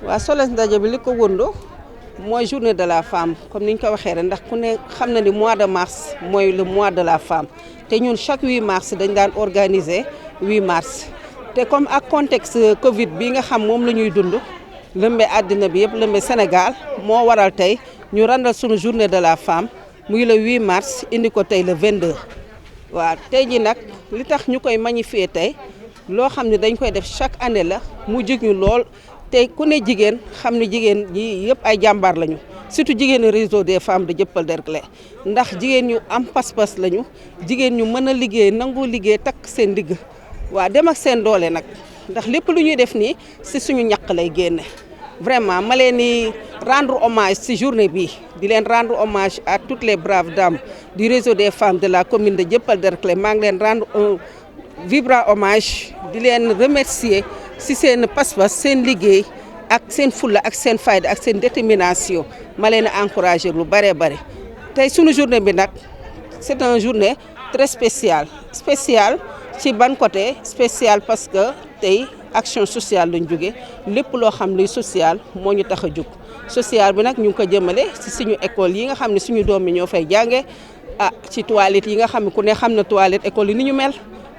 waa soles ndaje bi li ko wëndoo mooy journée de la femme comme ni ñu ko waxee rek ndax ku ne xam na ni mois de mars mooy le mois de la femme te ñun chaque 8 mars dañ daan organiser 8 mars te comme ak contexte Covid bi nga xam moom la ñuy dund lëmbe àddina bi yëpp lëmbe Sénégal moo waral tey ñu randal suñu journée de la femme muy le 8 mars indi ko tey le 22. waaw tey ji nag li tax ñu koy magnifier tey loo xam ne dañ koy def chaque année la mu jig ñu lool te ku ne jigéen xam ne jigéen ñi yëpp ay jàmbaar lañu surtout jigéenu réseau des femmes de Dieuppeul-Derklé ndax jigéen ñu am pas-pas lañu jigéen ñu mën a liggéey nangu liggéey takk seen ndigg waaw dem ak seen doole nag ndax lépp lu ñuy def nii si suñu ñaq lay génne vraiment ma leen di rendre hommage ci journée bi di leen rendre hommage à toutes les braves dames du réseau des femmes de la commune de Dieuppeul-Derklé maa ngi leen rendre un vibrant hommage di leen remercier ci seen pas-pas seen liggéey ak seen fulla ak seen fayda ak seen détermination ma leen a encouragé lu bare bare tey sunu journée bi nag c'est une journée très spéciale ci ban côté spécial parce que tey action sociale lañ jóge lépp loo xam luy social moo ñu tax a jóg social bi nag ñu ngi ko jëmale ci suñu école yi nga xam ne suñu doom yi ñoo fay jànge ci toilettes yi nga xam ne ku ne xam na toilette école yi ni ñu mel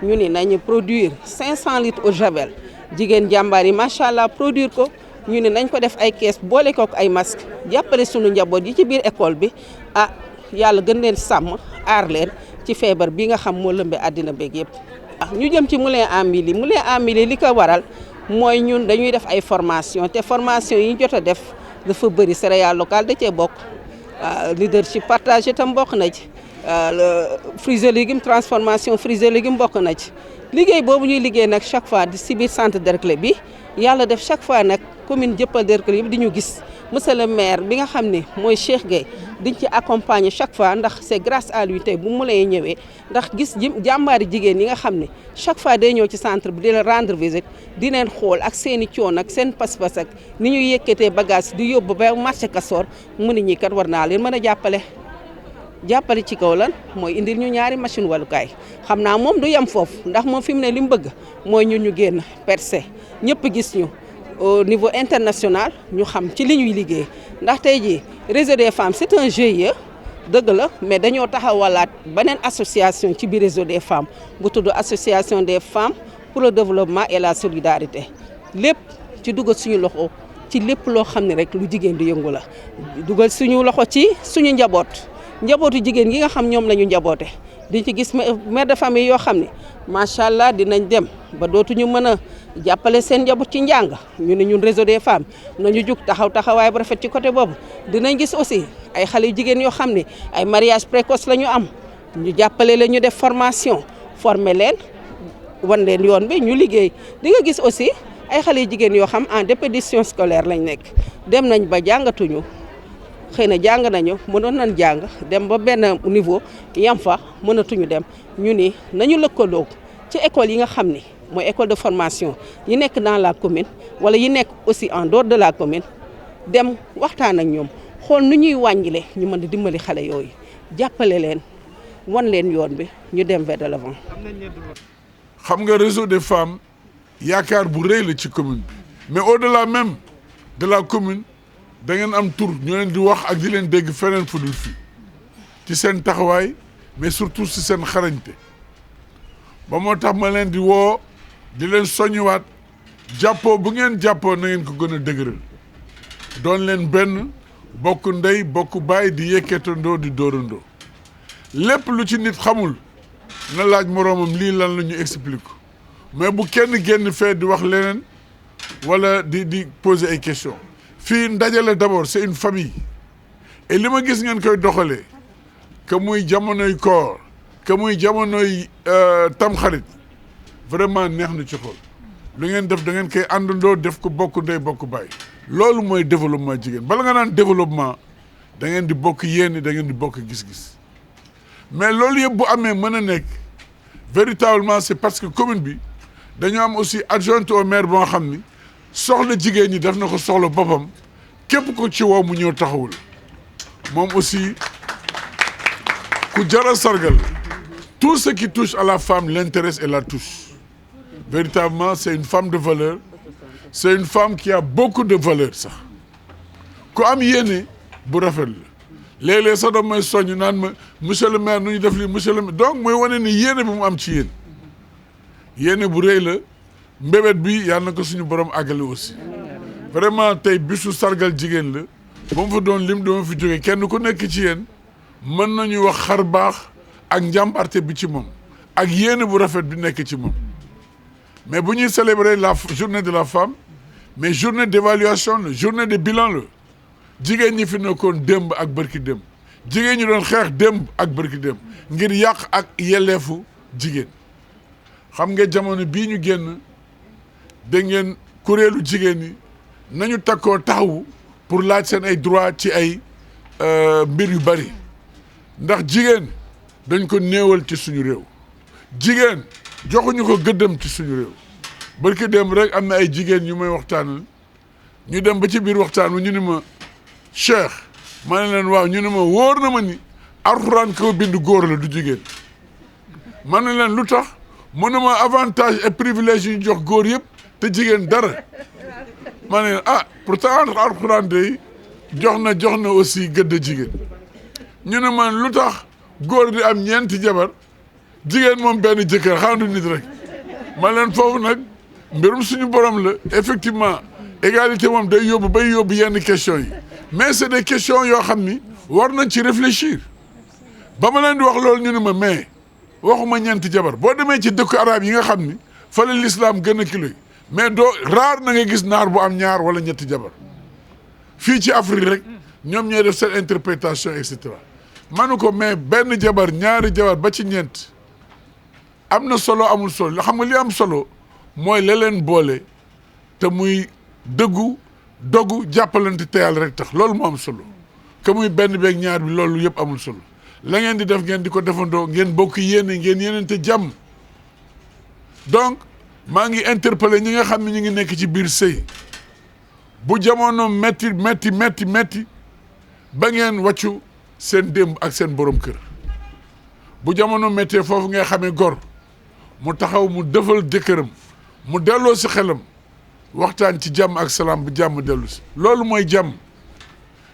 ñu ni nañu produire 500 litres eau de javel jigéen jàmbaar yi macha allah produire ko ñu ne nañ ko def ay kees boole ko ay masque jàppale suñu njaboot yi ci biir école bi yàlla gën leen sàmm aar leen ci feebar bi nga xam moo lëmbe àddina beeg yëpp. ñu jëm ci moulin à mil li ko waral mooy ñun dañuy def ay formation te formation yi ñu jot a def dafa bëri céréales locales da cee bokk leadership partagé tam bokk na ci fruits et légumes transformation fruits et légumes bokk na ci liggéey boobu ñuy liggéey nag chaque fois di si biir centre Derklé bi yàlla def chaque fois nag commune Dieuppeul-Derklé yëpp di ñu gis monsieur le maire bi nga xam ne mooy Cheikh Gueye diñ ci accompagner chaque fois ndax c'est grâce à lui tey bu mu lay ñëwee ndax gis jàmbaari jigéen yi nga xam ne chaque fois day ñëw ci centre bi di la rendre visite di leen xool ak seen i coono ak seen pas-pas ak ni ñuy yëkkatee bagage di yóbbu ba marché Castor mu ne ñi kat war naa leen mën a jàppale ci kaw lan mooy indil ñu ñaari machine walukaay xam naa moom du yem foofu ndax moom fi mu ne li mu bëgg mooy ñun ñu génn percé ñëpp gis ñu au niveau international ñu xam ci li ñuy liggéey ndax tey jii réseau des femmes c'est un GIE dëgg la mais dañoo taxawalaat beneen association ci biir réseau des femmes bu tudd association des femmes pour le développement et la solidarité lépp ci dugal suñu loxo ci lépp loo xam ne rek lu jigéen di yëngu la dugal suñu loxo ci suñu njabootu jigéen gi nga xam ñoom la ñu njaboote di ci gis mère de famille yoo xam ne macha allah dinañ dem ba dootuñu mën a jàppale seen njaboot ci njàng ñu ne ñun réseau des femmes nañu jug taxawaay bu rafet ci côté boobu dinañ gis aussi ay xale yu jigéen yoo xam ne ay mariage précoce la ñu am ñu jàppale leen ñu def formation former leen wan leen yoon bi ñu liggéey di nga gis aussi ay xale yu jigéen yoo xam en déperdition scolaire lañ nekk dem nañ ba jàngatuñu xëy na jàng nañu mënoon nañ jàng dem ba benn niveau yam fa mënatuñu dem ñu ni nañu lëkkaloo ci école yi nga xam ni mooy école de formation yi nekk dans la commune wala yi nekk aussi en dehors de la commune dem waxtaan ak ñoom xool nu ñuy wàññile ñu mën a dimbali xale yooyu jàppale leen wan leen yoon bi ñu dem vers de l'avant. xam nga réseau des femmes yaakaar bu rëy la ci commune bi mais au-delà même de la commune da ngeen am tur ñu leen di wax ak di leen dégg feneen fu dul fii ci seen taxawaay mais surtout ci seen xarañte ba moo tax ma leen di woo di leen soññiwaat jàppoo bu ngeen jàppoo na ngeen ko gën a dëgëral doon leen benn bokk ndey bokk baay di yëkkatandoo di dóorandoo lépp lu ci nit xamul na laaj moroomam lii lan la ñu explique mais bu kenn génn fee di wax leneen wala di poser ay questions. fii ndaje la d'abord c'est une famille et li ma gis ngeen koy doxalee que muy jamonoy koor que muy jamonoy tamxarit vraiment neex na ci xol lu ngeen def da ngeen koy àndandoo def ko bokk ndey bokk baay loolu mooy développement jigéen bala nga naan développement da ngeen di bokk yéene da ngeen di bokk gis-gis mais loolu yëpp bu amee mën a nekk véritablement c'est parce que commune bi dañoo am aussi adjointe au maire boo xam ni soxla jigéen ñi def na ko soxla boppam képp ko ci woo mu ñëw taxawul moom aussi ku jara sargal tout ce qui touche à la femme l'intéresse et la touche véritablement c'est une femme de valeur c'est une femme qui a beaucoup de valeur sax ku am yéene bu rafet la léeg-léeg sax dama may soññ naan ma monsieur le maire nu ñu def lii monsieur le maire donc mooy wane ni yéene bi mu am ci yéen yéene bu rëy la mbébét bi yàlla na ko suñu borom àggale aussi vraiment tey bisu sargal jigéen la ba mu fa doon lim dama fi jógee kenn ku nekk ci yéen mën nañu wax xar baax ak njàmbarte bi ci moom ak yéene bu rafet bi nekk ci moom mais bu ñuy célébrer la journée de la femme mais journée d'évaluation la journée de bilan la jigéen ñi fi nekkoon démb ak bërki démb jigéen ñi doon xeex démb ak bërki démb ngir yàq ak yelleefu jigéen xam nga jamono bii ñu génn dégg ngeen kuréelu jigéen ñi nañu takkoo taxawu pour laaj seen ay droit ci ay mbir yu bari ndax jigéen dañ ko néewal ci suñu réew jigéen joxuñu ko gëddam ci suñu réew barki dem rek am na ay jigéen ñu may waxtaanal ñu dem ba ci biir waxtaan wi ñu ni ma Cheikh ma ne leen waaw ñu ne ma wóor na ma ni alxuraan ko bind góor la du jigéen ma ne leen lu tax mu ne ma avantage et privilège yu ñu jox góor yëpp te jigéen dara ma ne pourtant alxuraan de jox na aussi gëdd jigéen ñu ne man lu tax góor di am ñeenti jabar jigéen moom benn jëkkër xandu nit rek ma leen foofu nag mbirum suñu borom la effectivement égalité moom day yóbbu bay yóbbu yenn questions yi mais c'est des questions yoo xam ni war nañ ci réfléchir ba ma leen di wax loolu ñu ne ma mais waxuma ñeenti jabar boo demee ci dëkku arab yi nga xam ni fa la l'islam gën a kilo mais doo raar na nga gis naar bu am ñaar wala ñetti jabar fii ci Afrique rek ñoom ñooy def seen interprétation et cetera manu ko mais benn jabar ñaari jabar ba ci ñeent am na solo amul solo xam nga li am solo mooy la leen boole te muy dëggu dogu jàppalante te yàlla rek tax loolu moo am solo que muy benn beeg ñaar bi loolu yëpp amul solo la ngeen di def ngeen di ko defandoo ngeen bokk yéene ngeen yéenante jàmm donc maa ngi interpellé ñi nga xam ne ñu ngi nekk ci biir sëy bu jamono metti ba ngeen wàccu seen démb ak seen borom kër bu jamono méttee foofu ngay xamee gor mu taxaw mu defal jëkkëram mu delloo si xelam waxtaan ci jàmm ak salaam bu jàmm dellu si loolu mooy jàmm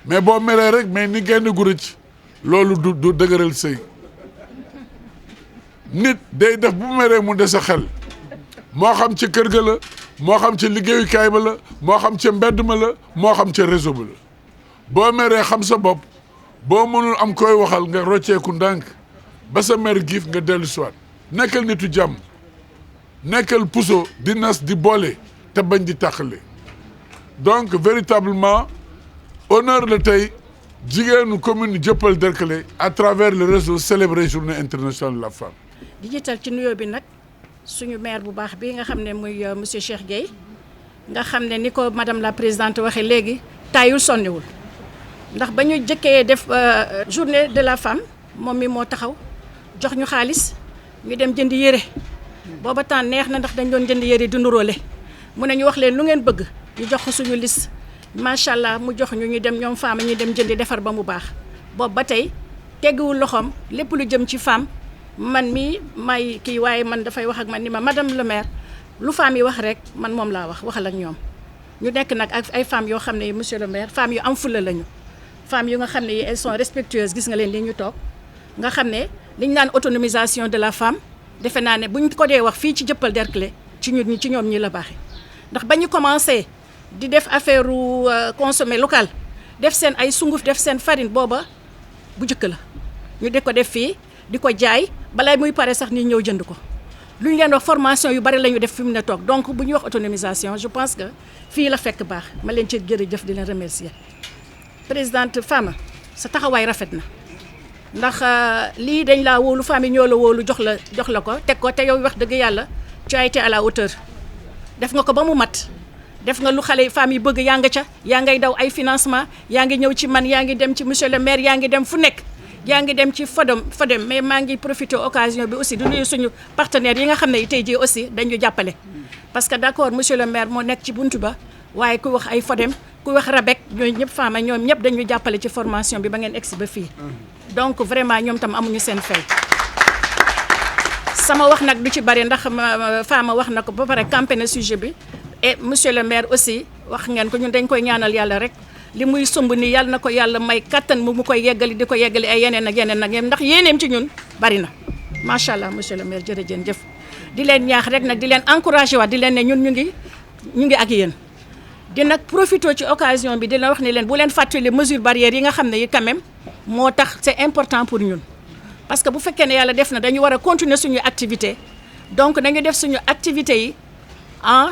mais boo meree rek mais ni gaynde gu rëcc loolu du dëgëral sëy nit day def bu meree mu des a xel moo xam ci kër ga la moo xam ci liggéeyukaay ba la moo xam ca mbedd ma la moo xam ca réseau ba la boo meree xam sa bopp boo mënul am koy waxal nga rocceeku ndànk ba sa mer giif nga dellu siwaat nekkal nitu jàmm nekkal puso di nas di boole te bañ di tàqale donc véritablement honneur la tey jigéenu commune Dieuppeul Derklé à travers le réseau célébrer journée internationale de la femme. di jiital ci nuyoo bi nag suñu maire bu baax bi nga xam ne muy monsieur Cheikh Gueye nga xam ne ni ko madame la présidente waxee léegi taayul sonniwul ndax ba ñu jëkkee def journée de la femme moom mi moo taxaw jox ñu xaalis ñu dem jënd yére booba temps neex na ndax dañ doon jënd yére di nuróole mu ne ñu wax leen lu ngeen bëgg ñu jox ko suñu liste macha allah mu jox ñu dem ñoom femme ñu dem jëndi defar ba mu baax boobu ba tey tegguwul loxoom lépp lu jëm ci femme man mii may kii waaye man dafay wax ak man ni ma madame le maire lu femme yi wax rek man moom laa waxal ak ñoom ñu nekk nag ak ay femmes yoo xam ne monsieur le maire femmes yu am fulla lañu femmes yu nga xam ne elles sont respectueuses gis nga leen li ñu toog nga xam ne li ñu naan autonomisation de la femme defe naa ne buñ ko dee wax fii ci Dieuppeul Derklé ci ñoom ñi la baaxee ndax ba ñu commencé di def affaire consommer local def seen ay sunguf def seen farine booba bu njëkk la ñu di ko def fii di ko jaay balay muy pare sax ni ñëw jënd ko lu ñu leen wax formation yu bari la ñu def fi mu ne toog donc bu ñuy wax autonomisation je pense que fii la fekk baax ma leen ci jërëjëf di leen remercier présidente Fama sa taxawaay rafet na ndax lii dañ laa wóolu femme yi ñoo la wóolu jox la ko teg ko te yow wax dëgg yàlla tu as été à la hauteur def nga ko ba mu mat def nga lu xale femmes yi bëgg yaa nga ca yaa ngay daw ay financement yaa ngi ñëw ci man yaa ngi dem ci monsieur le maire yaa ngi dem fu nekk yaa ngi dem ci Fodem mais maa ngi profité occasion bi aussi du nuyu suñu partenaires yi nga xam ne tey jii aussi dañu jàppale parce que d'accord monsieur le maire moo nekk ci buntu ba waaye ku wax ay Fodem ku wax Rabek ñooñu ñëpp femmes ñoom ñëpp dañu jàppale ci formation bi ba ngeen egsi ba fii donc vraiment ñoom tam amuñu seen fay sama wax nag du ci bari ndax Fama wax na ko ba pare campé na sujet bi et monsieur le maire aussi wax ngeen ko ñun dañ koy ñaanal yàlla rek li muy sumb ni yàlla na ko yàlla may kattan mu koy yeggali di ko yeggali ay yeneen ak yeneen ak yeneen ndax yéeneem ci ñun bari na macha allah monsieur le maire jërëjëf di leen ñaax rek nag di leen encouragé waat di leen ne ñun ñu ngi ak yéen di nag profité ci occasion bi di leen wax ne leen bu leen fàttali mesures barrières yi nga xam ne yi quand même moo tax c'est important pour ñun parce que bu fekkee ne yàlla def na dañu war a continuer suñu activité donc nañu def suñu activité yi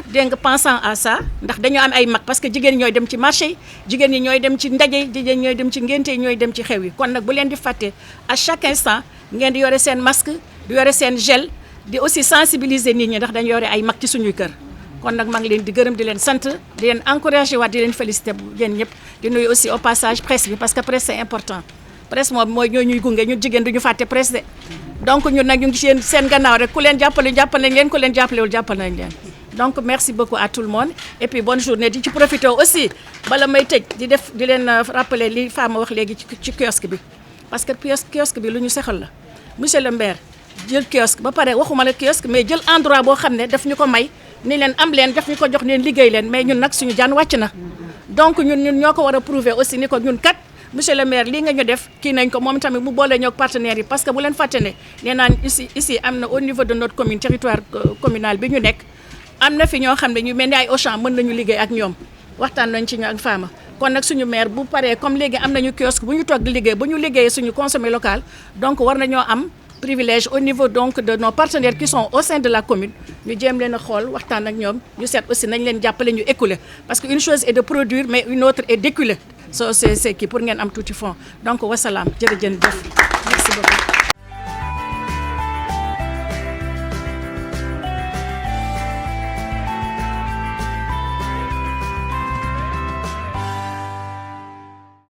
dégg nga pensant à ça ndax dañoo am ay mag parce que jigéen ñi ñooy dem ci marché yi jigéen ñi ñooy dem ci ndaje yi jigéen ñooy dem ci ngénte yi ñooy dem ci xew yi kon nag bu leen di fàtte à chaque instant ngeen di yore seen masque di yore seen gel di aussi sensibiliser nit ñi ndax dañu yore ay mag ci suñuy kër kon nag maa ngi leen di gërëm di leen sant di leen encourager waat di leen féliciter bu yéen ñëpp di nuyu aussi au passage presse bi parce que presse c'est important presse moom mooy ñoo ñuy gunge ñun jigéen duñu fàtte presse de donc ñun nag ñu ngi seen gannaaw rek ku leen jàppale nañ leen ku leen jàppalewul jàppal nañ leen donc merci beaucoup à tout le monde et puis bonne journée di ci profiter aussi bala may tëj di leen rappeler li Fama wax léegi ci kiosque bi parce que kiosque bi lu ñu sexal la monsieur le maire jël kiosque ba pare waxuma la kiosque mais jël endroit boo xam ne daf ñu ko may ni leen am leen daf ñu ko jox leen liggéey leen mais ñun nag suñu jaan wàcc na donc ñun ñoo ko war a prouver aussi ni ko ñun kat monsieur le maire lii nga ñu def kii nañ ko moom tamit mu boole ñoo partenaires yi parce que bu leen fàtte ne nee naan ici am na au niveau de notre commune territoire communal bi ñu nekk am na fi ñoo xam ne ñu mel ni ay Auchan mën nañu liggéey ak ñoom waxtaan nañ ci ñu ak Fama kon nag suñu maire bu paree comme léegi am nañu kiosque bu ñu toog di liggéey bu ñu liggéeyee suñu consommé local donc war nañoo am privilège au niveau donc de nos partenaires qui sont au sein de la commune ñu jéem leen a xool waxtaan ak ñoom ñu seet aussi nañ leen jàppale ñu écouler parce que une chose est de produire mais une autre est d'écouler so c'est kii pour ngeen am tuuti fond donc wasalaam jërëjëf merci beaucoup